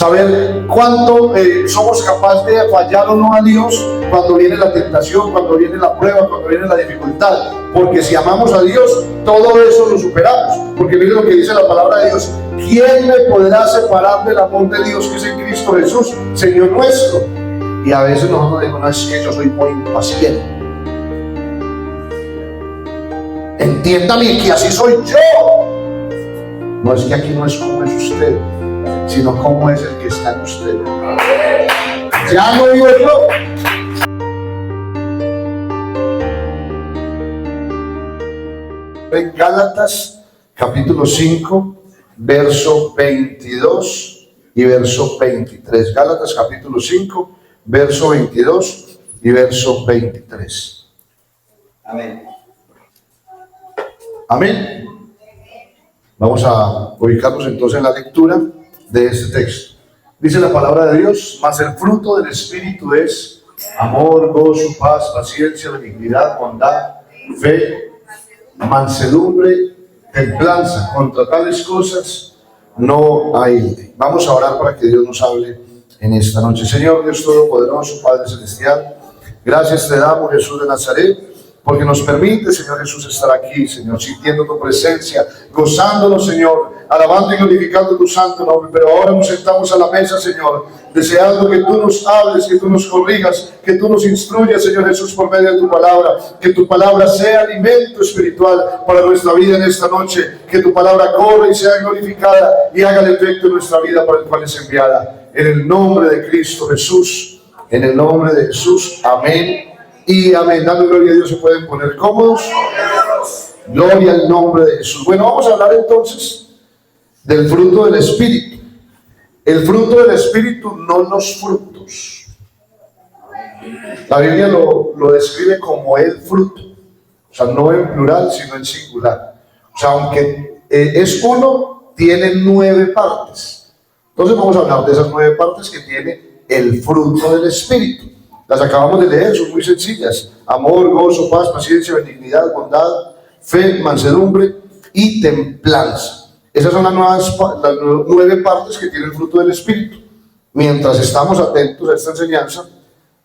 Saber cuánto somos capaces de fallar o no a Dios cuando viene la tentación, cuando viene la prueba, cuando viene la dificultad. Porque si amamos a Dios, todo eso lo superamos. Porque mire lo que dice la palabra de Dios: ¿quién me podrá separar del amor de Dios que es en Cristo Jesús, Señor nuestro? Y a veces nosotros decimos: no, es que yo soy muy impaciente. Entiéndame que así soy yo. No, es que aquí no es como es usted, sino cómo es el que está en usted. Ya no digo yo. En Gálatas capítulo 5, verso 22 y verso 23. Gálatas capítulo 5, verso 22 y verso 23. Amén. Amén. Vamos a ubicarnos entonces en la lectura de este texto. Dice la palabra de Dios: mas el fruto del Espíritu es amor, gozo, paz, paciencia, benignidad, bondad, fe, mansedumbre, templanza. Contra tales cosas no hay ley. Vamos a orar para que Dios nos hable en esta noche. Señor Dios Todopoderoso, Padre Celestial, gracias te damos, Jesús de Nazaret, porque nos permite, Señor Jesús, estar aquí, Señor, sintiendo tu presencia, gozándonos, Señor, alabando y glorificando tu santo nombre. Pero ahora nos sentamos a la mesa, Señor, deseando que tú nos hables, que tú nos corrijas, que tú nos instruyas, Señor Jesús, por medio de tu palabra. Que tu palabra sea alimento espiritual para nuestra vida en esta noche. Que tu palabra corra y sea glorificada y haga el efecto en nuestra vida para el cual es enviada. En el nombre de Cristo Jesús, en el nombre de Jesús, amén. Y amén. Dando gloria a Dios. ¿Se pueden poner cómodos? Gloria al nombre de Jesús. Bueno, vamos a hablar entonces del fruto del Espíritu. El fruto del Espíritu, no los frutos. La Biblia lo describe como el fruto. O sea, no en plural, sino en singular. O sea, aunque es uno, tiene 9 partes. Entonces vamos a hablar de esas 9 partes que tiene el fruto del Espíritu. Las acabamos de leer, son muy sencillas: amor, gozo, paz, paciencia, benignidad, bondad, fe, mansedumbre y templanza. Esas son las 9 partes que tiene el fruto del Espíritu. Mientras estamos atentos a esta enseñanza,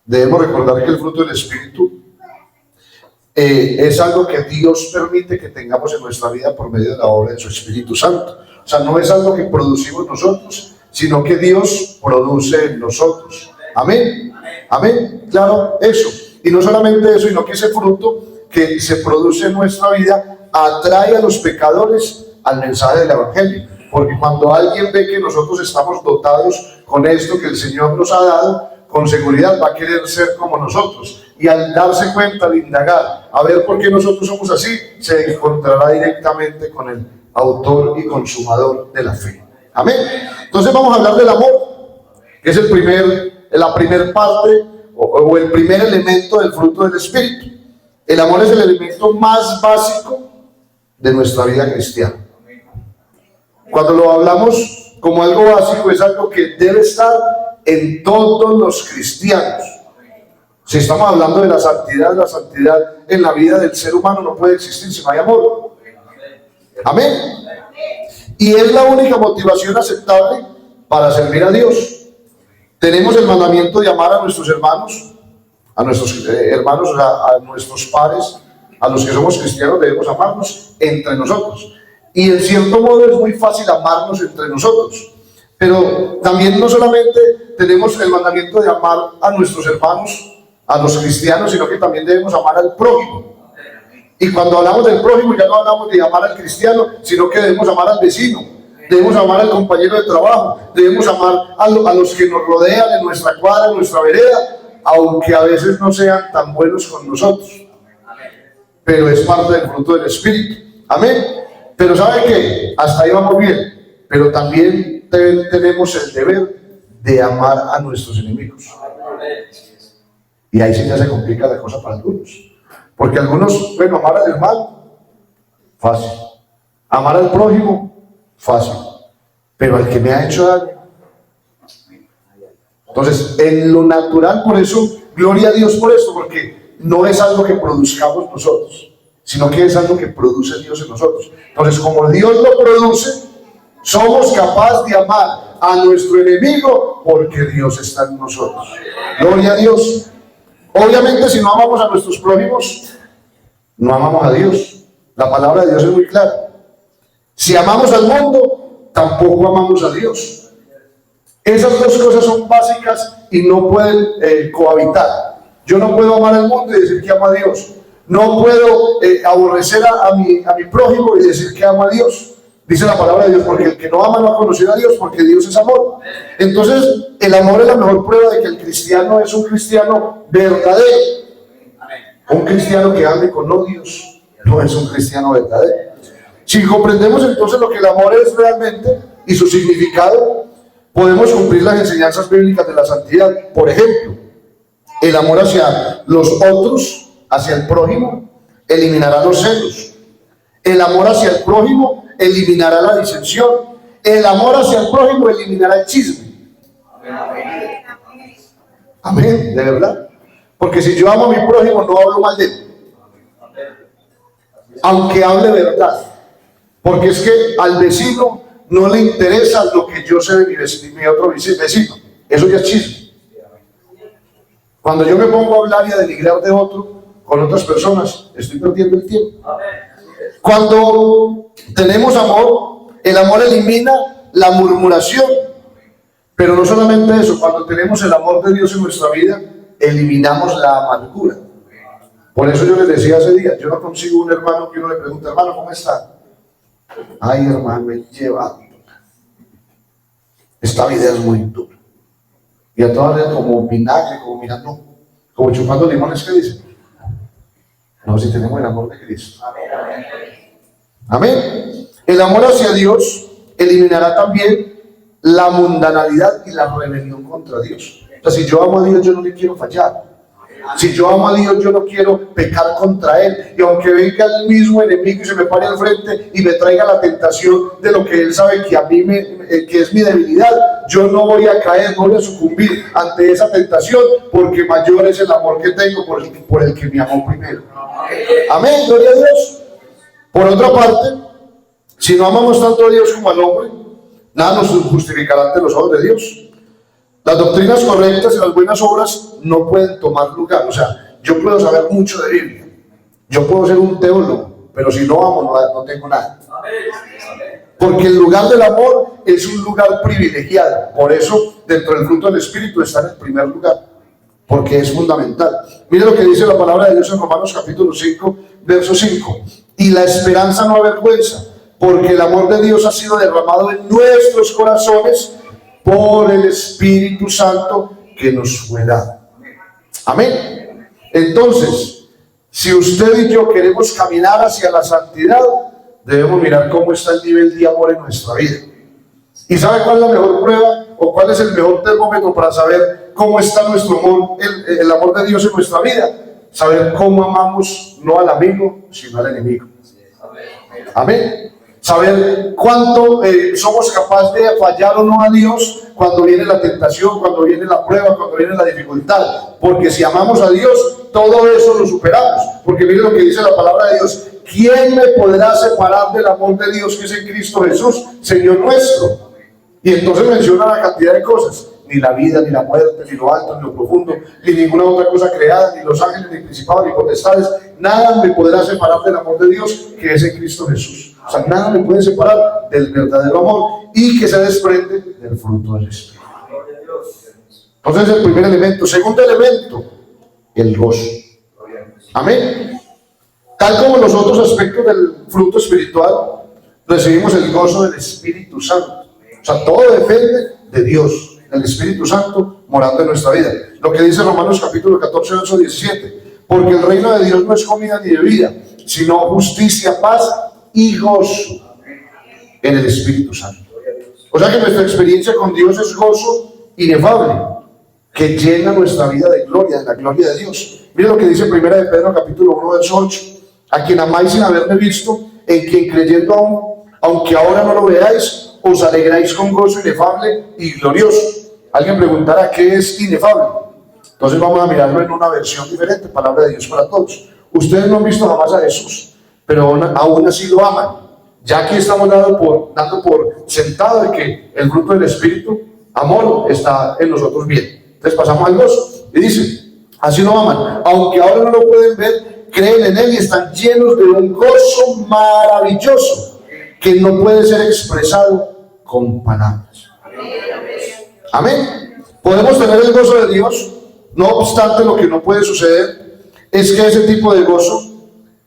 debemos recordar que el fruto del Espíritu es algo que Dios permite que tengamos en nuestra vida por medio de la obra de su Espíritu Santo. O sea, no es algo que producimos nosotros, sino que Dios produce en nosotros. Amén. Amén, claro, eso. Y no solamente eso, sino que ese fruto que se produce en nuestra vida atrae a los pecadores al mensaje del Evangelio. Porque cuando alguien ve que nosotros estamos dotados con esto que el Señor nos ha dado, con seguridad va a querer ser como nosotros. Y al darse cuenta, al indagar, a ver por qué nosotros somos así, se encontrará directamente con el autor y consumador de la fe. Amén. Entonces vamos a hablar del amor, que es la primera parte o el primer elemento del fruto del Espíritu. El amor es el elemento más básico de nuestra vida cristiana. Cuando lo hablamos como algo básico, es algo que debe estar en todos los cristianos. Si estamos hablando de la santidad en la vida del ser humano no puede existir si no hay amor. Amén. Y es la única motivación aceptable para servir a Dios. Tenemos el mandamiento de amar a nuestros hermanos, a nuestros pares, a los que somos cristianos debemos amarnos entre nosotros. Y en cierto modo es muy fácil amarnos entre nosotros. Pero también no solamente tenemos el mandamiento de amar a nuestros hermanos, a los cristianos, sino que también debemos amar al prójimo. Y cuando hablamos del prójimo ya no hablamos de amar al cristiano, sino que debemos amar al vecino. Debemos amar al compañero de trabajo, debemos amar a los que nos rodean en nuestra cuadra, en nuestra vereda, aunque a veces no sean tan buenos con nosotros. Pero es parte del fruto del Espíritu. Amén. Pero ¿sabe qué? Hasta ahí vamos bien. Pero también tenemos el deber de amar a nuestros enemigos. Y ahí sí ya se complica la cosa para algunos. Porque algunos, bueno, amar al hermano, fácil. Amar al prójimo, fácil, pero al que me ha hecho daño. Entonces, en lo natural, por eso, gloria a Dios por esto, porque no es algo que produzcamos nosotros, sino que es algo que produce Dios en nosotros. Entonces, como Dios lo produce, somos capaces de amar a nuestro enemigo porque Dios está en nosotros. Gloria a Dios. Obviamente, si no amamos a nuestros prójimos, no amamos a Dios. La palabra de Dios es muy clara. Si amamos al mundo, tampoco amamos a Dios. Esas dos cosas son básicas y no pueden cohabitar. Yo no puedo amar al mundo y decir que amo a Dios. No puedo aborrecer a mi prójimo y decir que amo a Dios. Dice la palabra de Dios, porque el que no ama no ha conocido a Dios, porque Dios es amor. Entonces, el amor es la mejor prueba de que el cristiano es un cristiano verdadero. Un cristiano que ande con odios no es un cristiano verdadero. Si comprendemos entonces lo que el amor es realmente y su significado, podemos cumplir las enseñanzas bíblicas de la santidad. Por ejemplo, el amor hacia los otros, hacia el prójimo, eliminará los celos. El amor hacia el prójimo eliminará la disensión. El amor hacia el prójimo eliminará el chisme. Amén, de verdad. Porque si yo amo a mi prójimo, no hablo mal de él, aunque hable verdad. Porque es que al vecino no le interesa lo que yo sé de mi otro vecino. Eso ya es chisme. Cuando yo me pongo a hablar y a denigrar de otro con otras personas, estoy perdiendo el tiempo. Cuando tenemos amor, el amor elimina la murmuración. Pero no solamente eso, cuando tenemos el amor de Dios en nuestra vida, eliminamos la amargura. Por eso yo les decía hace días, yo no consigo un hermano que uno le pregunte, hermano, ¿cómo está? Ay, hermano, me lleva. Esta vida es muy dura. Y a todas veces como vinagre, como mirando, como chupando limones, ¿qué dicen? No, si tenemos el amor de Cristo. Amén. El amor hacia Dios eliminará también la mundanalidad y la rebelión contra Dios. O sea, si yo amo a Dios, yo no le quiero fallar. Si yo amo a Dios, yo no quiero pecar contra Él. Y aunque venga el mismo enemigo y se me pare al frente y me traiga la tentación de lo que Él sabe que a mí que es mi debilidad, yo no voy a caer, no voy a sucumbir ante esa tentación, porque mayor es el amor que tengo por el que me amó primero. Amén, gloria a Dios. Por otra parte, si no amamos tanto a Dios como al hombre, nada nos justificará ante los ojos de Dios. Las doctrinas correctas y las buenas obras no pueden tomar lugar. O sea, yo puedo saber mucho de Biblia, yo puedo ser un teólogo, pero si no amo, no tengo nada. Porque el lugar del amor es un lugar privilegiado. Por eso, dentro del fruto del Espíritu está en el primer lugar, porque es fundamental. Mire lo que dice la palabra de Dios en Romanos capítulo 5, verso 5. Y la esperanza no avergüenza, porque el amor de Dios ha sido derramado en nuestros corazones por el Espíritu Santo que nos fue dado. Amén. Entonces, si usted y yo queremos caminar hacia la santidad, debemos mirar cómo está el nivel de amor en nuestra vida. ¿Y sabe cuál es la mejor prueba o cuál es el mejor termómetro para saber cómo está nuestro amor, el amor de Dios en nuestra vida? Saber cómo amamos no al amigo, sino al enemigo. Amén. Saber cuánto somos capaces de fallar o no a Dios cuando viene la tentación, cuando viene la prueba, cuando viene la dificultad. Porque si amamos a Dios, todo eso lo superamos. Porque mire lo que dice la palabra de Dios. ¿Quién me podrá separar del amor de Dios que es en Cristo Jesús, Señor nuestro? Y entonces menciona la cantidad de cosas. Ni la vida, ni la muerte, ni lo alto, ni lo profundo, ni ninguna otra cosa creada, ni los ángeles, ni principados, ni potestades. Nada me podrá separar del amor de Dios que es en Cristo Jesús. O sea, nada me puede separar del verdadero amor y que se desprende del fruto del Espíritu. Entonces, el primer elemento. Segundo elemento, el gozo. Amén. Tal como los otros aspectos del fruto espiritual, recibimos el gozo del Espíritu Santo. O sea, todo depende de Dios, del Espíritu Santo morando en nuestra vida. Lo que dice Romanos capítulo 14, verso 17. Porque el reino de Dios no es comida ni bebida, sino justicia, paz y gozo en el Espíritu Santo. O sea que nuestra experiencia con Dios es gozo inefable, que llena nuestra vida de gloria, de la gloria de Dios. Mire lo que dice 1 de Pedro capítulo 1, verso 8. A quien amáis sin haberme visto, en quien creyendo aún, aunque ahora no lo veáis, os alegráis con gozo inefable y glorioso. Alguien preguntará, ¿qué es inefable? Entonces vamos a mirarlo en una versión diferente, palabra de Dios para todos. Ustedes no han visto jamás a Jesús, pero aún así lo aman. Ya aquí estamos dando por sentado de que el fruto del Espíritu, amor, está en nosotros bien. Entonces pasamos al gozo. Y dice, así lo aman. Aunque ahora no lo pueden ver, creen en Él y están llenos de un gozo maravilloso que no puede ser expresado con palabras. Amén. Podemos tener el gozo de Dios, no obstante lo que no puede suceder es que ese tipo de gozo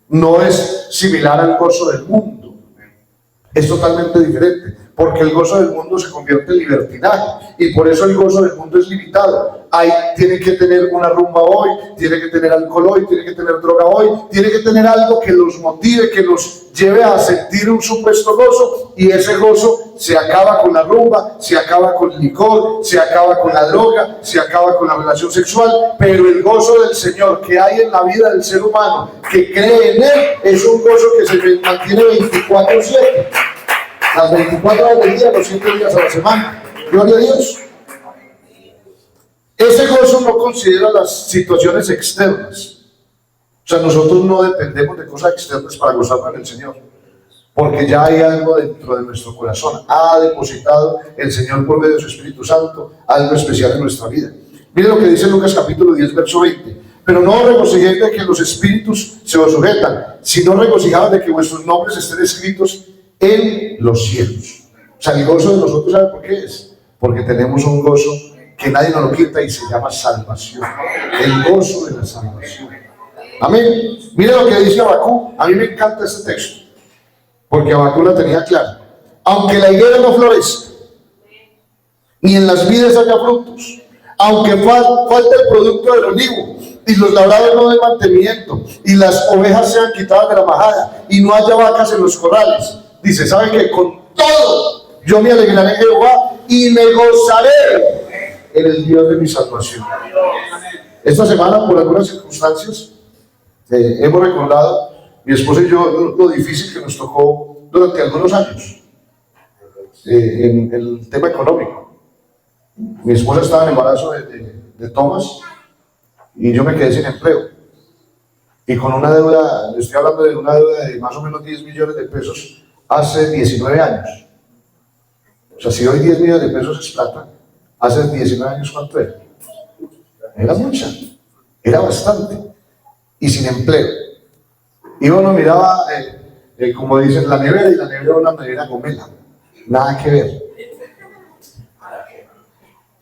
no es similar al gozo del mundo. Es totalmente diferente, porque el gozo del mundo se convierte en libertinaje y por eso el gozo del mundo es limitado. Tiene que tener una rumba hoy, tiene que tener alcohol hoy, tiene que tener droga hoy, tiene que tener algo que los motive, que los lleve a sentir un supuesto gozo, y ese gozo se acaba con la rumba, se acaba con el licor, se acaba con la droga, se acaba con la relación sexual. Pero el gozo del Señor que hay en la vida del ser humano que cree en Él es un gozo que se mantiene 24/7, las 24 horas del día, los 7 días a la semana. Gloria a Dios. Ese gozo no considera las situaciones externas. O sea, nosotros no dependemos de cosas externas para gozarnos en el Señor, porque ya hay algo dentro de nuestro corazón. Ha depositado el Señor por medio de su Espíritu Santo algo especial en nuestra vida. Miren lo que dice Lucas capítulo 10, verso 20. Pero no os regocijéis de que los espíritus se os sujetan, sino regocijaos de que vuestros nombres estén escritos en los cielos. O sea, el gozo de nosotros, ¿sabe por qué es? Porque tenemos un gozo que nadie nos lo quita y se llama salvación. El gozo de la salvación. Amén. Mire lo que dice Habacuc. A mí me encanta este texto, porque Habacuc la tenía clara. Aunque la higuera no florezca, ni en las vides haya frutos, aunque falte el producto del olivo, y los labrados no den mantenimiento, y las ovejas sean quitadas de la majada, y no haya vacas en los corrales, dice, ¿saben qué? Con todo yo me alegraré en Jehová y me gozaré en el Dios de mi salvación. Esta semana, por algunas circunstancias, hemos recordado, mi esposa y yo, lo difícil que nos tocó durante algunos años en el tema económico. Mi esposa estaba en embarazo de Tomás y yo me quedé sin empleo. Y con una deuda, estoy hablando de una deuda de más o menos 10 millones de pesos hace 19 años. O sea, si hoy 10 millones de pesos es plata, hace 19 años, ¿cuánto era? Era mucha, era bastante. Y sin empleo. Y uno miraba, como dicen, la nevera, y la nevera era una nevera gomela. Nada que ver.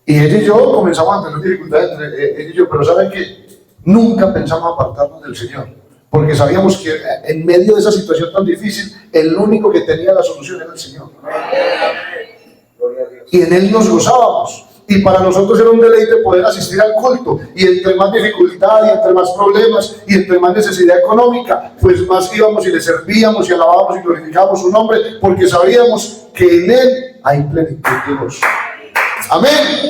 Y ella y yo comenzamos a tener dificultades entre ella y yo, pero ¿saben qué? Nunca pensamos apartarnos del Señor, porque sabíamos que en medio de esa situación tan difícil, el único que tenía la solución era el Señor. Y en Él nos gozábamos. Y para nosotros era un deleite poder asistir al culto. Y entre más dificultad, y entre más problemas, y entre más necesidad económica, pues más íbamos y le servíamos y alabábamos y glorificábamos su nombre, porque sabíamos que en Él hay plenitud de gozo. Amén.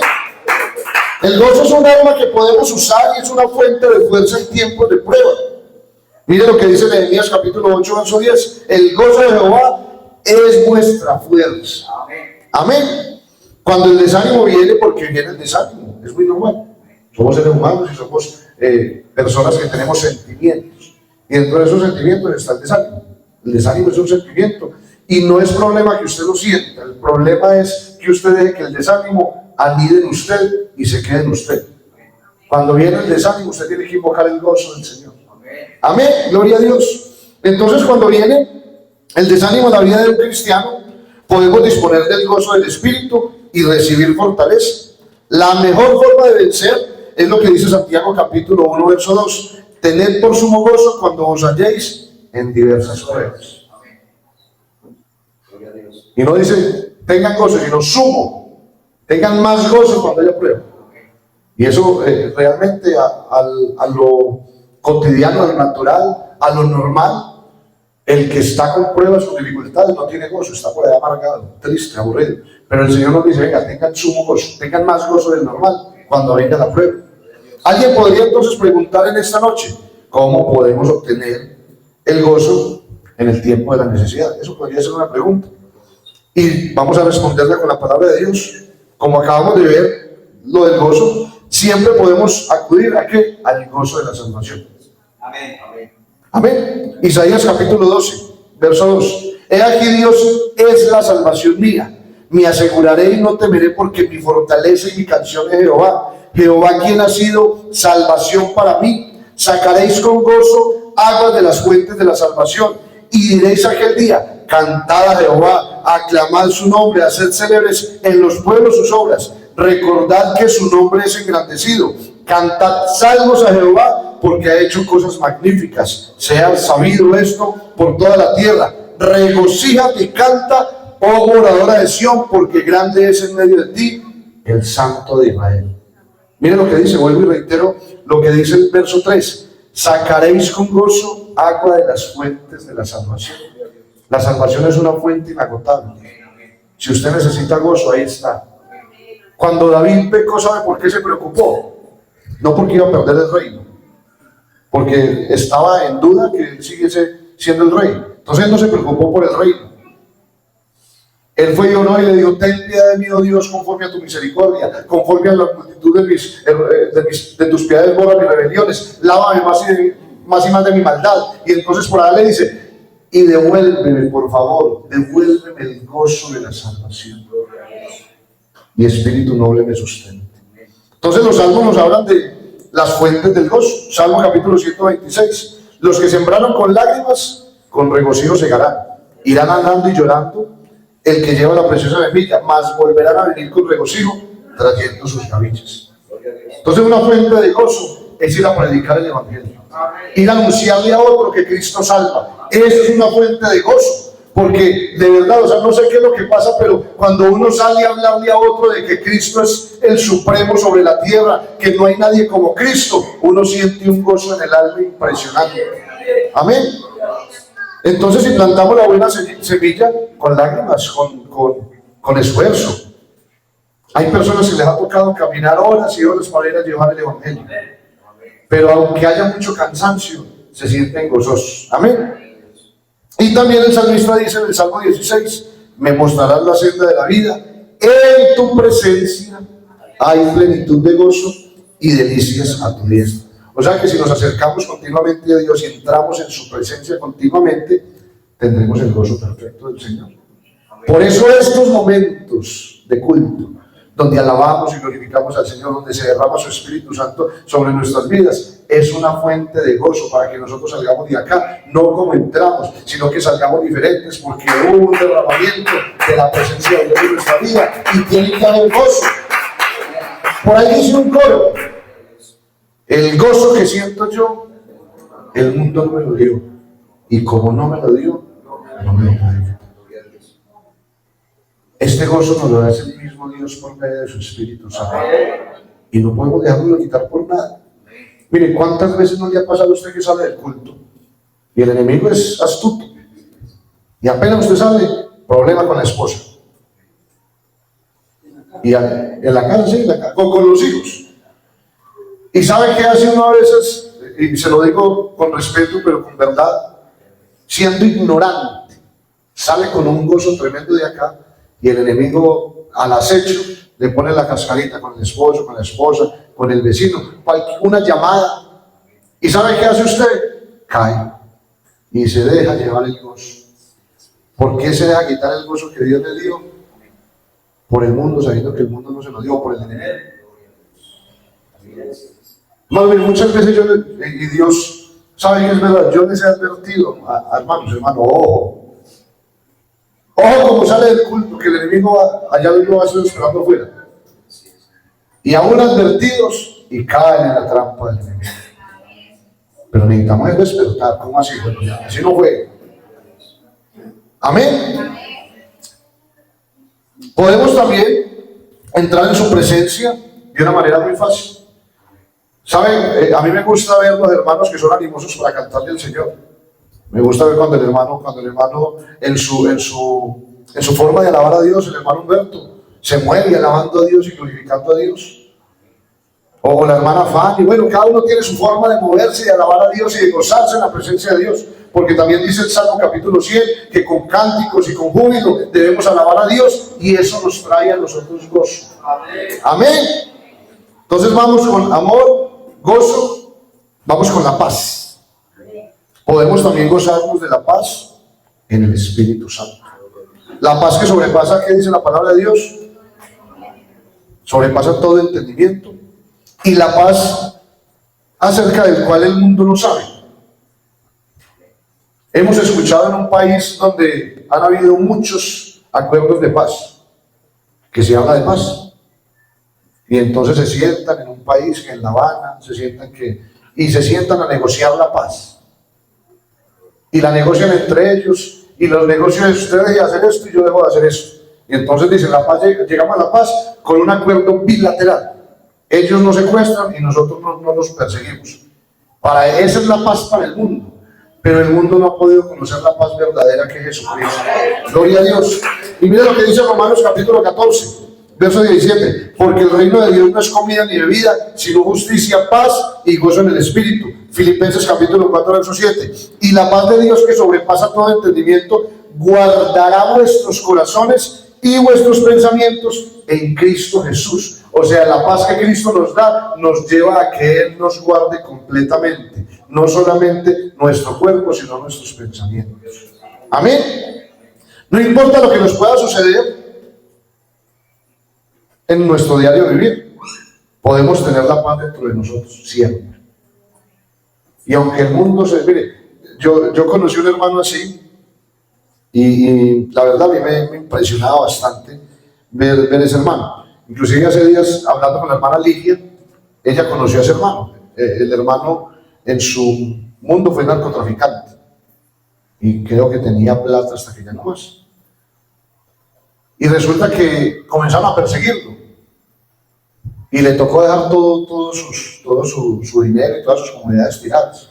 El gozo es un arma que podemos usar y es una fuente de fuerza en tiempos de prueba. Mire lo que dice Nehemías capítulo 8, verso 10. El gozo de Jehová es nuestra fuerza. Amén. Cuando el desánimo viene, porque viene el desánimo, es muy normal. Somos seres humanos y somos personas que tenemos sentimientos. Y dentro de esos sentimientos está el desánimo. El desánimo es un sentimiento. Y no es problema que usted lo sienta. El problema es que usted deje que el desánimo anide en usted y se quede en usted. Cuando viene el desánimo, usted tiene que invocar el gozo del Señor. Amén. Gloria a Dios. Entonces, cuando viene el desánimo en la vida de un cristiano, podemos disponer del gozo del Espíritu y recibir fortaleza. La mejor forma de vencer es lo que dice Santiago capítulo 1, verso 2. Tened por sumo gozo cuando os halléis en diversas pruebas. Y no dice tengan gozo, sino sumo. Tengan más gozo cuando haya prueba. Y eso realmente a lo cotidiano, a lo natural, a lo normal, el que está con pruebas, con dificultades, no tiene gozo, está por ahí amargado, triste, aburrido. Pero el Señor nos dice, venga, tengan sumo gozo, tengan más gozo del normal cuando venga la prueba. Alguien podría entonces preguntar en esta noche, ¿cómo podemos obtener el gozo en el tiempo de la necesidad? Eso podría ser una pregunta. Y vamos a responderla con la palabra de Dios. Como acabamos de ver, lo del gozo, siempre podemos acudir ¿a qué? Al gozo de la salvación. Amén. Amén. Amén. Isaías capítulo 12, Verso 2. He aquí Dios es la salvación mía. Me aseguraré y no temeré, porque mi fortaleza y mi canción es Jehová. Jehová, quien ha sido salvación para mí. Sacaréis con gozo aguas de las fuentes de la salvación. Y diréis aquel día: cantad a Jehová, aclamad su nombre, haced célebres en los pueblos sus obras. Recordad que su nombre es engrandecido. Cantad salmos a Jehová, porque ha hecho cosas magníficas. Sea sabido esto por toda la tierra. Regocíjate y canta, oh moradora de Sión, porque grande es en medio de ti el Santo de Israel. Miren lo que dice, vuelvo y reitero lo que dice el verso 3. Sacaréis con gozo agua de las fuentes de la salvación. La salvación es una fuente inagotable. Si usted necesita gozo, ahí está. Cuando David pecó, ¿sabe por qué se preocupó? No porque iba a perder el reino, porque estaba en duda que él siguiese siendo el rey. Entonces él no se preocupó por el reino. Él fue y oró y le dijo: ten piedad de mí, oh Dios, conforme a tu misericordia, conforme a la multitud de tus piedades, borra mis rebeliones, lávame más y más de mi maldad. Y entonces por ahí le dice: y devuélveme, por favor, devuélveme el gozo de la salvación. Y espíritu noble me sustente. Entonces los salmos nos hablan de las fuentes del gozo. Salmo capítulo 126. Los que sembraron con lágrimas, con regocijo segarán. Irán andando y llorando el que lleva la preciosa semilla, mas volverán a venir con regocijo, trayendo sus gavillas. Entonces una fuente de gozo es ir a predicar el evangelio, ir a anunciarle a otro que Cristo salva. Eso es una fuente de gozo, porque de verdad, o sea, no sé qué es lo que pasa, pero cuando uno sale a hablarle a otro de que Cristo es el supremo sobre la tierra, que no hay nadie como Cristo, uno siente un gozo en el alma impresionante. Amén. Entonces, si plantamos la buena semilla con lágrimas, con esfuerzo. Hay personas que les ha tocado caminar horas y horas para ir a llevar el evangelio, pero aunque haya mucho cansancio, se sienten gozosos. Amén. Y también el salmista dice en el Salmo 16: me mostrarás la senda de la vida, en tu presencia hay plenitud de gozo y delicias a tu diestra. O sea que si nos acercamos continuamente a Dios y entramos en su presencia continuamente, tendremos el gozo perfecto del Señor. Por eso estos momentos de culto, donde alabamos y glorificamos al Señor, donde se derrama su Espíritu Santo sobre nuestras vidas, es una fuente de gozo para que nosotros salgamos de acá, no como entramos, sino que salgamos diferentes, porque hubo un derramamiento de la presencia de Dios en nuestra vida y tiene que haber gozo. Por ahí dice un coro: el gozo que siento yo, el mundo no me lo dio, y como no me lo dio, no me lo dio. Este gozo nos lo da el mismo Dios por medio de su Espíritu Santo, y no podemos dejarlo de quitar por nada. Mire, ¿cuántas veces no le ha pasado a usted que sale del culto y el enemigo es astuto, y apenas usted sale, problema con la esposa, y en la casa, sí, con los hijos? Y sabe qué hace uno a veces, y se lo digo con respeto pero con verdad, siendo ignorante, sale con un gozo tremendo de acá, y el enemigo al acecho le pone la cascarita con el esposo, con la esposa, con el vecino, una llamada. ¿Y sabe qué hace usted? Cae y se deja llevar el gozo. ¿Por qué se deja quitar el gozo que Dios le dio? Por el mundo, sabiendo que el mundo no se lo dio, por el enemigo. Muchas veces y Dios sabe que es verdad, yo les he advertido a hermanos, ojo como sale del culto, que el enemigo allá lo va a estar esperando afuera, y aún advertidos, y caen en la trampa del enemigo. Pero necesitamos despertar. ¿Cómo así? Bueno, ya, así no fue. Amén. Podemos también entrar en su presencia de una manera muy fácil. ¿Saben? A mí me gusta ver los hermanos que son animosos para cantarle al Señor. Me gusta ver cuando el hermano en su forma de alabar a Dios, el hermano Humberto, se mueve alabando a Dios y glorificando a Dios. O la hermana Fanny. Bueno, cada uno tiene su forma de moverse, de alabar a Dios y de gozarse en la presencia de Dios. Porque también dice el Salmo capítulo 100 que con cánticos y con júbilo debemos alabar a Dios, y eso nos trae a nosotros gozo. Amén. Entonces vamos con amor, gozo, vamos con la paz. Podemos también gozarnos de la paz en el Espíritu Santo. La paz que sobrepasa, ¿qué dice la palabra de Dios? Sobrepasa todo entendimiento. Y la paz acerca del cual el mundo no sabe. Hemos escuchado en un país donde han habido muchos acuerdos de paz, que se habla de paz. Y entonces se sientan en un país, que en La Habana, se sientan a negociar la paz. Y la negocian entre ellos, y los negocios, usted deje de hacer esto y yo dejo de hacer esto. Y entonces dicen, la paz, llegamos a la paz con un acuerdo bilateral. Ellos nos secuestran y nosotros no los perseguimos. Esa es la paz para el mundo. Pero el mundo no ha podido conocer la paz verdadera que es Jesucristo. Gloria a Dios. Y mira lo que dice Romanos capítulo 14, verso 17. Porque el reino de Dios no es comida ni bebida, sino justicia, paz y gozo en el Espíritu. Filipenses capítulo 4, verso 7. Y la paz de Dios que sobrepasa todo entendimiento, guardará vuestros corazones y vuestros pensamientos en Cristo Jesús. O sea, la paz que Cristo nos da nos lleva a que Él nos guarde completamente, no solamente nuestro cuerpo, sino nuestros pensamientos. Amén. No importa lo que nos pueda suceder en nuestro diario vivir, podemos tener la paz dentro de nosotros siempre. Y aunque el mundo mire, yo conocí un hermano así, y la verdad a mí me impresionaba bastante ver ese hermano. Inclusive hace días, hablando con la hermana Ligia, ella conoció a ese hermano. El hermano en su mundo fue narcotraficante. Y creo que tenía plata hasta que ya no más. Y resulta que comenzaron a perseguirlo. Y le tocó dejar todo su dinero y todas sus comunidades tiradas.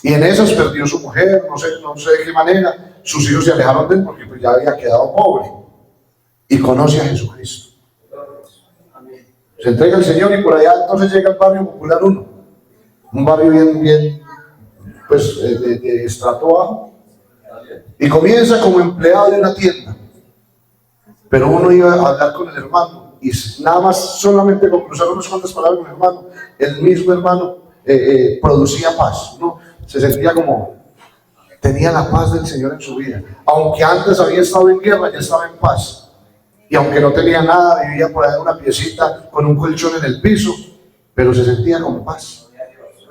Y en esas perdió su mujer, no sé de qué manera. Sus hijos se alejaron de él porque pues ya había quedado pobre. Y conoce a Jesucristo. Se entrega al Señor y por allá entonces llega al barrio Popular 1, un barrio bien, pues de estrato bajo, y comienza como empleado de una tienda. Pero uno iba a hablar con el hermano y nada más solamente con cruzar unas cuantas palabras con el hermano, el mismo hermano producía paz, ¿no? Se sentía como, tenía la paz del Señor en su vida. Aunque antes había estado en guerra, ya estaba en paz. Y aunque no tenía nada, vivía por ahí en una piecita con un colchón en el piso, pero se sentía con paz,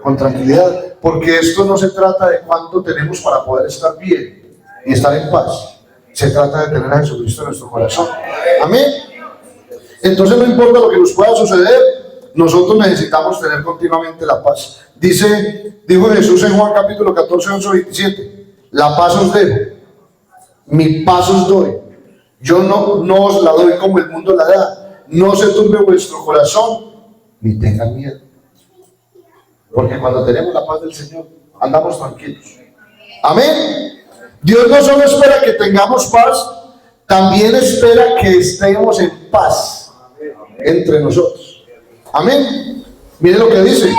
con tranquilidad, porque esto no se trata de cuánto tenemos para poder estar bien y estar en paz. Se trata de tener a Jesucristo en nuestro corazón. Amén. Entonces no importa lo que nos pueda suceder, nosotros necesitamos tener continuamente la paz. Dijo Jesús en Juan capítulo 14, verso 27, la paz os dejo, mi paz os doy. Yo no os la doy como el mundo la da. No se turbe vuestro corazón, ni tengan miedo. Porque cuando tenemos la paz del Señor, andamos tranquilos. Amén. Dios no solo espera que tengamos paz, también espera que estemos en paz entre nosotros. Amén. Mire lo que dice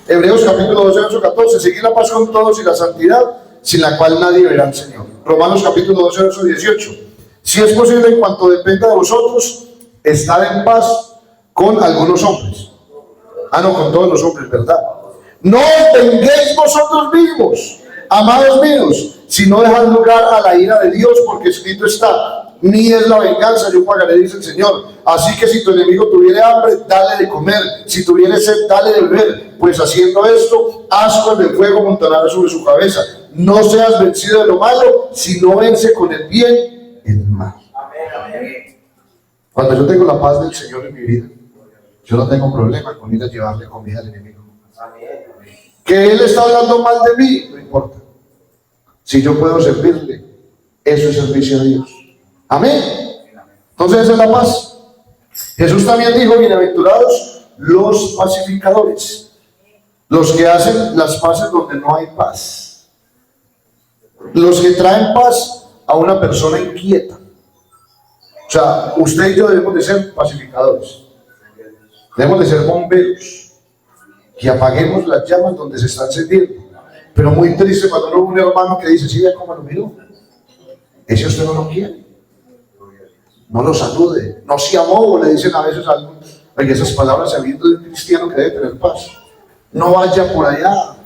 Hebreos capítulo 12, verso 14. Seguid la paz con todos y la santidad, sin la cual nadie verá al Señor. Romanos capítulo 12, verso 18. Si es posible, en cuanto dependa de vosotros, estar en paz con algunos hombres. No, con todos los hombres, ¿verdad? No os venguéis vosotros mismos, amados míos, sino dejad lugar a la ira de Dios, porque escrito está, mía es la venganza, yo pagaré, dice el Señor. Así que si tu enemigo tuviere hambre, dale de comer, si tuviere sed, dale de beber, pues haciendo esto, ascuas de fuego montará sobre su cabeza. No seas vencido de lo malo, sino vence con el bien el mal. Cuando yo tengo la paz del Señor en mi vida, yo no tengo problema con ir a llevarle comida al enemigo. Que Él está hablando mal de mí, no importa. Si yo puedo servirle, eso es servicio a Dios. Amén. Entonces esa es la paz. Jesús también dijo, bienaventurados los pacificadores, los que hacen las paces donde no hay paz, los que traen paz a una persona inquieta. O sea, usted y yo debemos de ser pacificadores, debemos de ser bomberos, que apaguemos las llamas donde se están encendiendo. Pero muy triste cuando uno ve un hermano que dice, sí, ve cómo lo miró, ese usted no lo quiere, no lo salude, no se amó, le dicen a veces algo. Oye, esas palabras sabiendo de un cristiano que debe tener paz. No vaya por allá.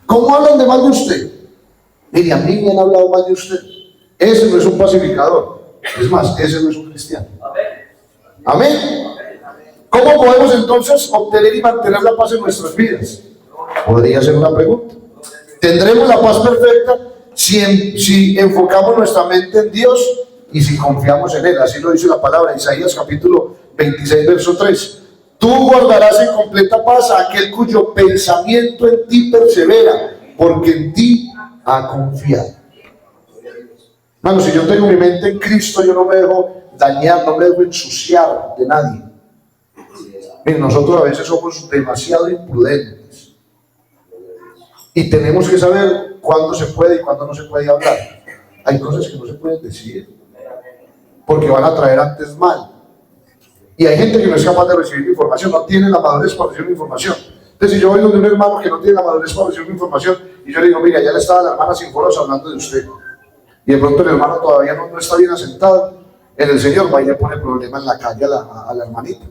¿Cómo hablan de mal de usted? Mire, a mí me han hablado mal de usted. Ese no es un pacificador. Es más, ese no es un cristiano. Amén. ¿Cómo podemos entonces obtener y mantener la paz en nuestras vidas? Podría ser una pregunta. ¿Tendremos la paz perfecta si enfocamos nuestra mente en Dios y si confiamos en Él? Así lo dice la palabra, Isaías capítulo 26, verso 3. Tú guardarás en completa paz a aquel cuyo pensamiento en ti persevera, porque en ti ha confiado. Hermano, si yo tengo mi mente en Cristo, yo no me dejo dañar, no me dejo ensuciar de nadie. Miren, nosotros a veces somos demasiado imprudentes y tenemos que saber cuándo se puede y cuándo no se puede hablar. Hay cosas que no se pueden decir porque van a traer antes mal. Y hay gente que no es capaz de recibir información, no tiene la madurez para recibir información. Entonces, si yo voy donde un hermano que no tiene la madurez para recibir información y yo le digo, mira, ya le estaba la hermana Sinforos hablando de usted, y de pronto el hermano todavía no está bien asentado en el Señor, va y le pone problema en la calle a la hermanita.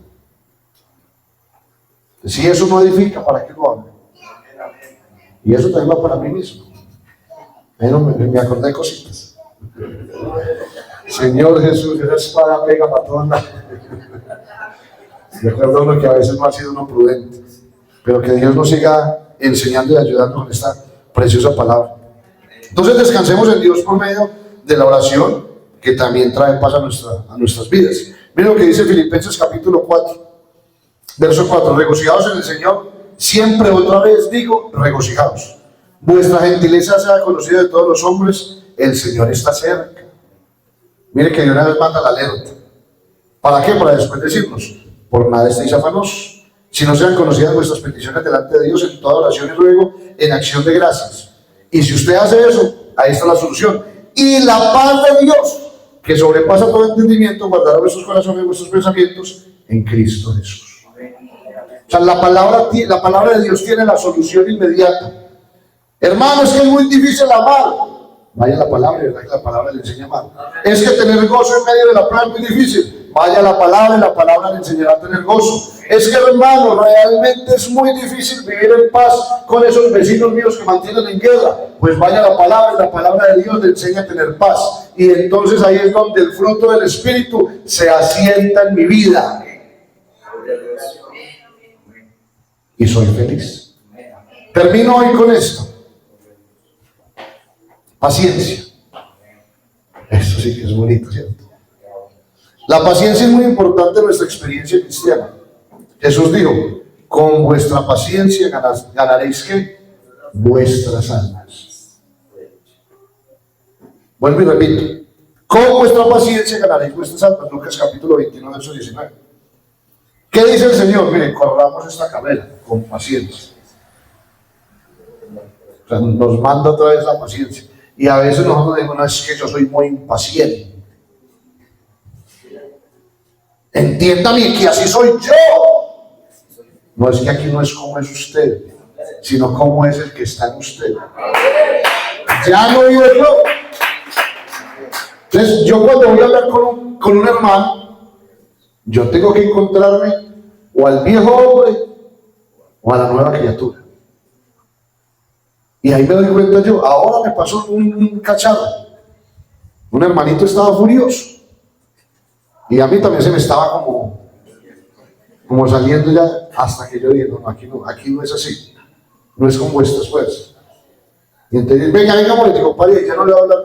Si eso no edifica, ¿para qué lo hablo? Y eso también va para mí mismo. Me acordé de cositas. Señor Jesús, esa espada pega para todos lados. Recuerdo uno que a veces no ha sido uno prudente, pero que Dios nos siga enseñando y ayudando con esta preciosa palabra. Entonces descansemos en Dios por medio de la oración, que también trae paz a nuestras vidas. Miren lo que dice Filipenses capítulo 4, verso 4. Regocijaos en el Señor, siempre otra vez digo, regocijaos. Vuestra gentileza sea conocida de todos los hombres, el Señor está cerca. Mire que de una vez manda la alerta. ¿Para qué? Para después decirnos, por nada estéis afanosos, si no sean conocidas vuestras peticiones delante de Dios en toda oración y ruego, en acción de gracias. Y si usted hace eso, ahí está la solución. Y la paz de Dios, que sobrepasa todo entendimiento, guardará vuestros corazones y vuestros pensamientos en Cristo Jesús. O sea, la palabra de Dios tiene la solución inmediata. Hermano, es que es muy difícil amar. Vaya la palabra, ¿verdad? Que la palabra le enseña a amar. Es que tener gozo en medio de la prueba es muy difícil. Vaya la palabra y la palabra le enseñará a tener gozo. Es que, hermano, realmente es muy difícil vivir en paz con esos vecinos míos que mantienen en guerra. Pues vaya la palabra y la palabra de Dios le enseña a tener paz. Y entonces ahí es donde el fruto del Espíritu se asienta en mi vida. Y soy feliz. Termino hoy con esto. Paciencia. Eso sí que es bonito, ¿cierto? La paciencia es muy importante en nuestra experiencia cristiana. Jesús dijo, con vuestra paciencia ganaréis ¿qué? Vuestras almas. Vuelvo y repito, con vuestra paciencia ganaréis vuestras almas. Lucas capítulo 21, verso 19. ¿Qué dice el Señor? Mire, corramos esta carrera con paciencia. O sea, nos manda otra vez la paciencia. Y a veces nosotros decimos, no, es que yo soy muy impaciente. Entiéndame que así soy yo. No, es que aquí no es como es usted, sino como es el que está en usted. Ya no vivo yo. Entonces, yo cuando voy a hablar con un hermano, yo tengo que encontrarme o al viejo hombre o a la nueva criatura. Y ahí me doy cuenta yo, ahora me pasó un cacharro. Un hermanito estaba furioso. Y a mí también se me estaba como saliendo ya, hasta que yo dije, no, aquí no es así. No es con vuestras fuerzas. Y entonces, venga, molesto, compadre, ya no le voy a hablar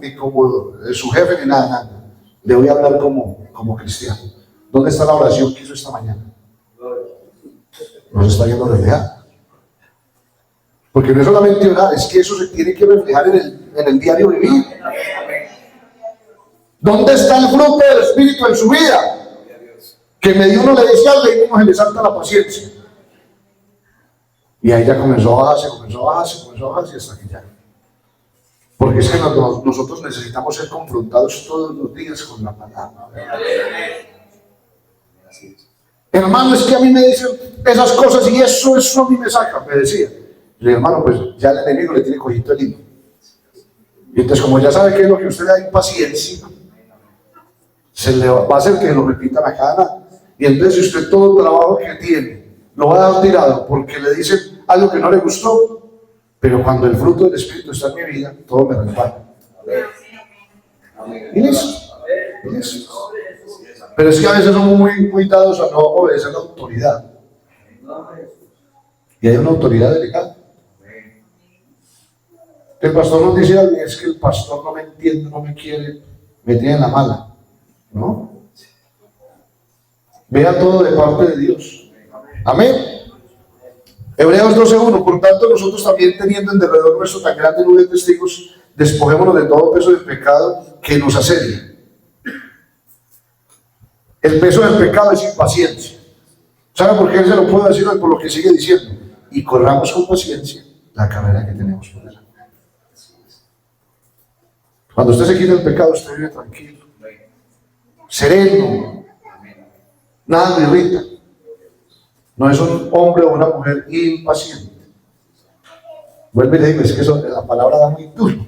ni como su jefe ni nada. Le voy a hablar como cristiano. ¿Dónde está la oración que hizo esta mañana? Nos está yendo a reflejar. Porque no es solamente orar, es que eso se tiene que reflejar en el diario vivir. ¿Dónde está el fruto del Espíritu en su vida? Que medio uno le decía algo y uno se le salta la paciencia. Y ahí ya comenzó a bajarse hasta que ya. Porque es que nosotros necesitamos ser confrontados todos los días con la palabra. Hermano, es que a mí me dicen esas cosas y eso a mí me saca, me decía. Y le dije, hermano, pues ya el enemigo le tiene cojito el hilo. Y entonces, como ya sabe que es lo que usted le da impaciencia, se le va a hacer que lo repitan a cada nada. Y entonces, si usted todo el trabajo que tiene lo va a dar tirado porque le dicen algo que no le gustó, Pero cuando el fruto del Espíritu está en mi vida, todo me resbala. Y listo. Y listo. Pero es que a veces somos muy dados a no obedecer la autoridad. Y hay una autoridad delegada. El pastor nos dice, es que el pastor no me entiende, no me quiere, me tiene en la mala. ¿No? Vea todo de parte de Dios. Amén. Hebreos 12:1. Por tanto, nosotros también, teniendo en derredor nuestro tan grande nube de testigos, despojémonos de todo peso del pecado que nos asedia. El peso del pecado es impaciencia. ¿Sabe por qué él se lo puede decir hoy? Por lo que sigue diciendo. Y corramos con paciencia la carrera que tenemos por delante. Cuando usted se quita el pecado, usted vive tranquilo, sereno, nada le irrita. No es un hombre o una mujer impaciente. Vuelve y le digo, es que la palabra da muy duro.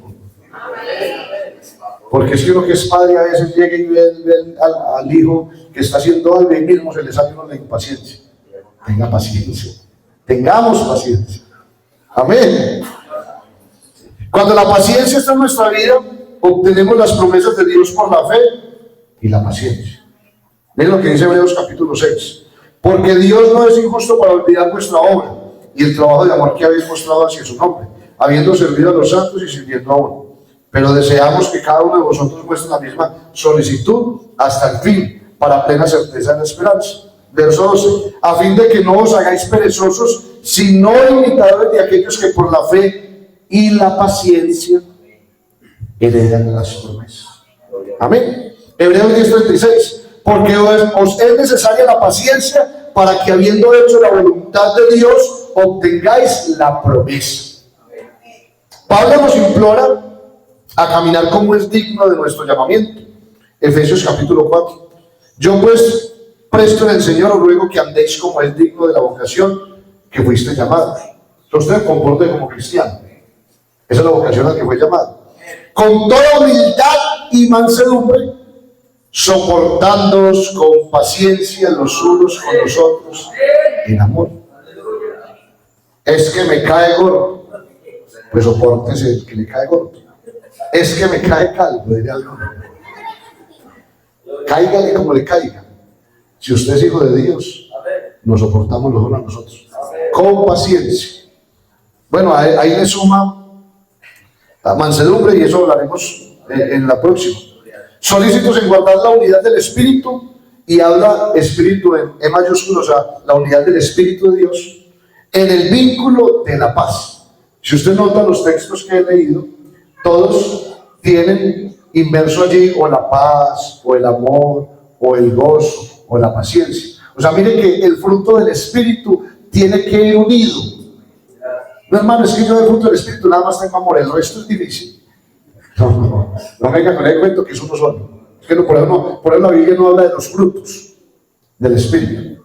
Porque es que uno que es padre a veces llega y ve al hijo que está haciendo algo y mismo se le sale uno la impaciencia. Tenga paciencia. Tengamos paciencia. Amén. Cuando la paciencia está en nuestra vida, obtenemos las promesas de Dios por la fe y la paciencia. Miren lo que dice Hebreos capítulo 6. Porque Dios no es injusto para olvidar vuestra obra y el trabajo de amor que habéis mostrado hacia su nombre, habiendo servido a los santos y sirviendo a uno. Pero deseamos que cada uno de vosotros muestre la misma solicitud hasta el fin, para plena certeza de la esperanza. Verso 12. A fin de que no os hagáis perezosos, sino imitadores de aquellos que por la fe y la paciencia heredan las promesas. Amén. Hebreos 10:36. Porque os es necesaria la paciencia para que, habiendo hecho la voluntad de Dios, obtengáis la promesa. Pablo nos implora a caminar como es digno de nuestro llamamiento. Efesios capítulo 4. Yo pues, presto en el Señor, os ruego que andéis como es digno de la vocación que fuiste llamados. Entonces usted comporte como cristiano. Esa es la vocación a la que fue llamado. Con toda humildad y mansedumbre, soportándoos con paciencia los unos con los otros en amor. Es que me cae gordo, pues sopórtese el que le cae gordo. Es que me cae calvo, diría alguno. Cáigale como le caiga. Si usted es hijo de Dios, nos soportamos los unos a nosotros con paciencia. Bueno, ahí le suma la mansedumbre, y eso hablaremos en la próxima. Solícitos en guardar la unidad del Espíritu, y habla Espíritu en E mayúsculo, o sea, la unidad del Espíritu de Dios, en el vínculo de la paz. Si usted nota los textos que he leído, todos tienen inmerso allí o la paz, o el amor, o el gozo, o la paciencia. O sea, mire que el fruto del Espíritu tiene que ir unido. No, hermano, es que yo del fruto del Espíritu nada más tengo amor, el resto es difícil. No me venga con el cuento que es uno solo. Es que por eso la Biblia no habla de los frutos del Espíritu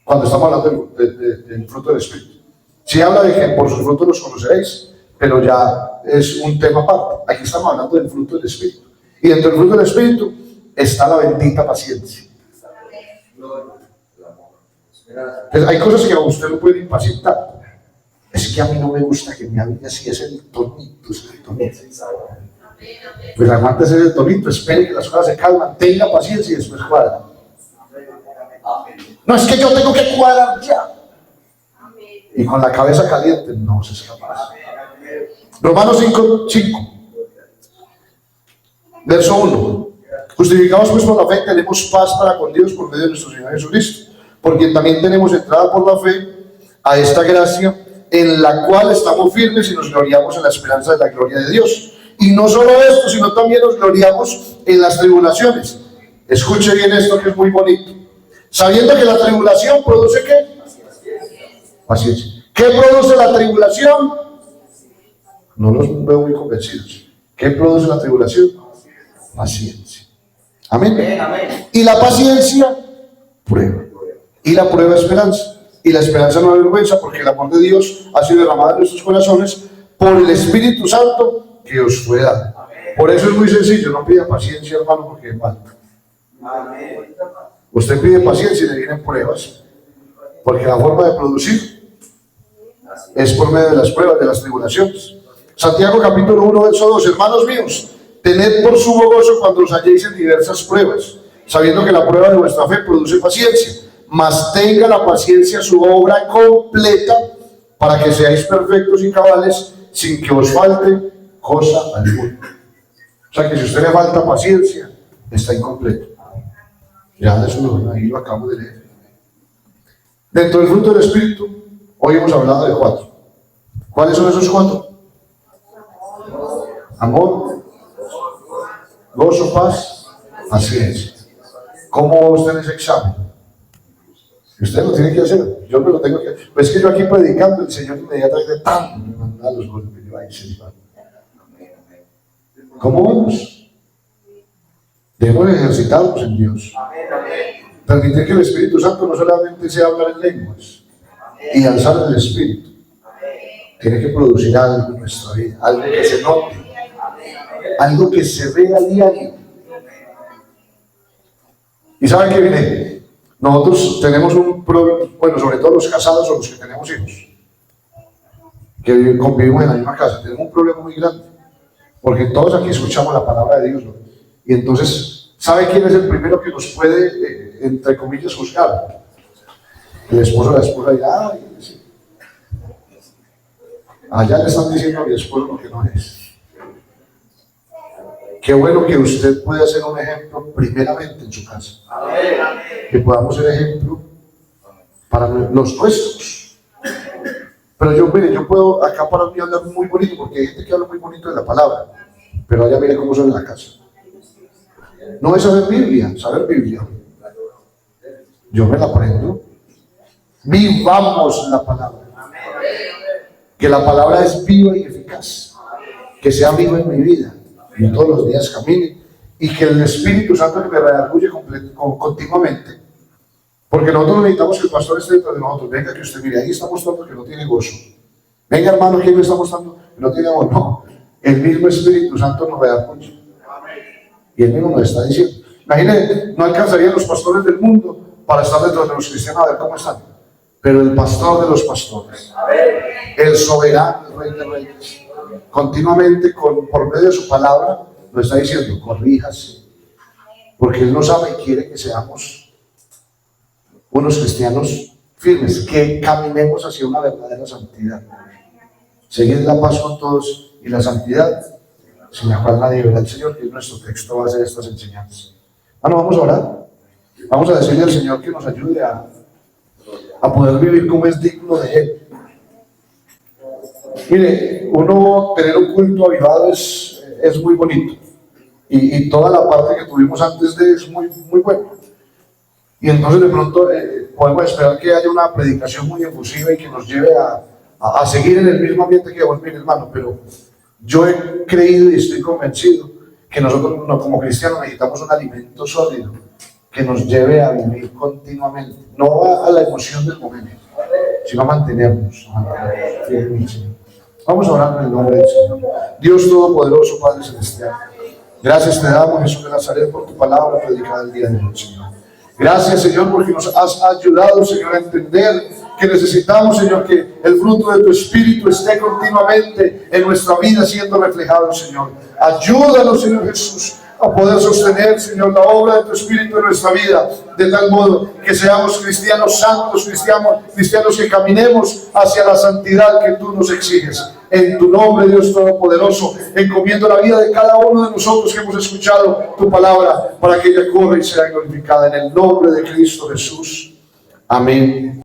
cuando estamos hablando del fruto del Espíritu. Sí habla de que por sus frutos los conoceréis, pero ya es un tema aparte. Aquí estamos hablando del fruto del Espíritu. Y dentro del fruto del Espíritu está la bendita paciencia. Entonces, hay cosas que a usted lo puede impacientar. Es que a mí no me gusta que me hable así, es el tonito, es el tonito. Pues aguántese el tonito, espere que las cosas se calman, tenga paciencia y después cuadra. No, es que yo tengo que cuadrar ya. Y con la cabeza caliente, no se es capaz. Romanos 5, verso 1. Justificados pues por la fe, tenemos paz para con Dios por medio de nuestro Señor Jesucristo, porque también tenemos entrada por la fe a esta gracia, en la cual estamos firmes y nos gloriamos en la esperanza de la gloria de Dios. Y no solo esto, sino también nos gloriamos en las tribulaciones. Escuche bien esto que es muy bonito. Sabiendo que la tribulación produce ¿qué? Paciencia. ¿Qué produce la tribulación? No los veo muy convencidos. ¿Qué produce la tribulación? Paciencia. Amén. Amén. Y la paciencia, prueba. Y la prueba, esperanza. Y la esperanza no avergüenza, porque el amor de Dios ha sido derramado en nuestros corazones por el Espíritu Santo que os fue dado. Por eso es muy sencillo, no pida paciencia, hermano, porque es falta. Usted pide paciencia y le vienen pruebas, porque la forma de producir Es por medio de las pruebas, de las tribulaciones. Santiago capítulo 1, verso 2. Hermanos míos, tened por sumo gozo cuando os halléis en diversas pruebas, sabiendo que la prueba de vuestra fe produce paciencia. Mas tenga la paciencia su obra completa, para que seáis perfectos y cabales, sin que os falte cosa alguna. O sea que si a usted le falta paciencia, está incompleto. Ya eso ahí lo acabamos de leer. Dentro del fruto del Espíritu, hoy hemos hablado de 4. ¿Cuáles son esos 4? Amor, gozo, paz, paciencia. ¿Cómo va usted en ese examen? Usted lo tiene que hacer, yo me lo tengo que hacer. Pues es que yo aquí predicando, el Señor inmediatamente me manda los golpes. ¿Cómo vamos? Debemos ejercitarnos en Dios. Permitir que el Espíritu Santo no solamente sea hablar en lenguas y alzar el Espíritu. Tiene que producir algo en nuestra vida, algo que se note, algo que se vea a diario. ¿Y saben qué viene? Nosotros tenemos un problema, bueno, sobre todo los casados o los que tenemos hijos, que convivimos en la misma casa, tenemos un problema muy grande, porque todos aquí escuchamos la palabra de Dios, ¿no? Y entonces, ¿sabe quién es el primero que nos puede, entre comillas, juzgar? El esposo o la esposa dirá, ay, sí. Allá le están diciendo a mi esposo lo que no es. Qué bueno que usted pueda ser un ejemplo primeramente en su casa. Que podamos ser ejemplo para los nuestros. Pero yo, mire, yo puedo acá para mí hablar muy bonito, porque hay gente que habla muy bonito de la palabra, pero allá mire cómo son en la casa. No es saber Biblia. Yo me la aprendo. Vivamos la palabra. Que la palabra es viva y eficaz. Que sea viva en mi vida. Y todos los días camine, y que el Espíritu Santo me redarguye continuamente, porque nosotros necesitamos que el pastor esté dentro de nosotros. Venga, que usted mire, ahí está mostrando que no tiene gozo. Venga, hermano, que ahí me está mostrando que no tiene gozo. No, el mismo Espíritu Santo nos redarguye, y él mismo nos está diciendo. Imagínense, no alcanzarían los pastores del mundo para estar dentro de los cristianos a ver cómo están, pero el pastor de los pastores, el soberano, el rey de reyes, continuamente por medio de su palabra nos está diciendo, corríjase, porque Él nos ama y quiere que seamos unos cristianos firmes, que caminemos hacia una verdadera santidad. Seguid la paz con todos y la santidad, sin la cual nadie verá al Señor, que es nuestro texto base de estas enseñanzas. Bueno, vamos a orar. Vamos a decirle al Señor que nos ayude a poder vivir como es digno de Él. Mire, uno tener un culto avivado es muy bonito, y toda la parte que tuvimos antes de es muy, muy buena, y entonces de pronto podemos esperar que haya una predicación muy efusiva y que nos lleve a seguir en el mismo ambiente que vos, mire, hermano, pero yo he creído y estoy convencido que nosotros como cristianos necesitamos un alimento sólido que nos lleve a vivir continuamente, no a la emoción del momento, sino a mantenernos firmes. Vamos a orar en el nombre del Señor. Dios Todopoderoso, Padre Celestial, gracias te damos, Jesús de Nazaret, por tu palabra predicada el día de hoy, Señor. Gracias, Señor, porque nos has ayudado, Señor, a entender que necesitamos, Señor, que el fruto de tu Espíritu esté continuamente en nuestra vida siendo reflejado, Señor. Ayúdanos, Señor Jesús, a poder sostener, Señor, la obra de tu Espíritu en nuestra vida, de tal modo que seamos cristianos santos, cristianos que caminemos hacia la santidad que tú nos exiges. En tu nombre, Dios Todopoderoso, encomiendo la vida de cada uno de nosotros que hemos escuchado tu palabra, para que ella corra y sea glorificada en el nombre de Cristo Jesús. Amén.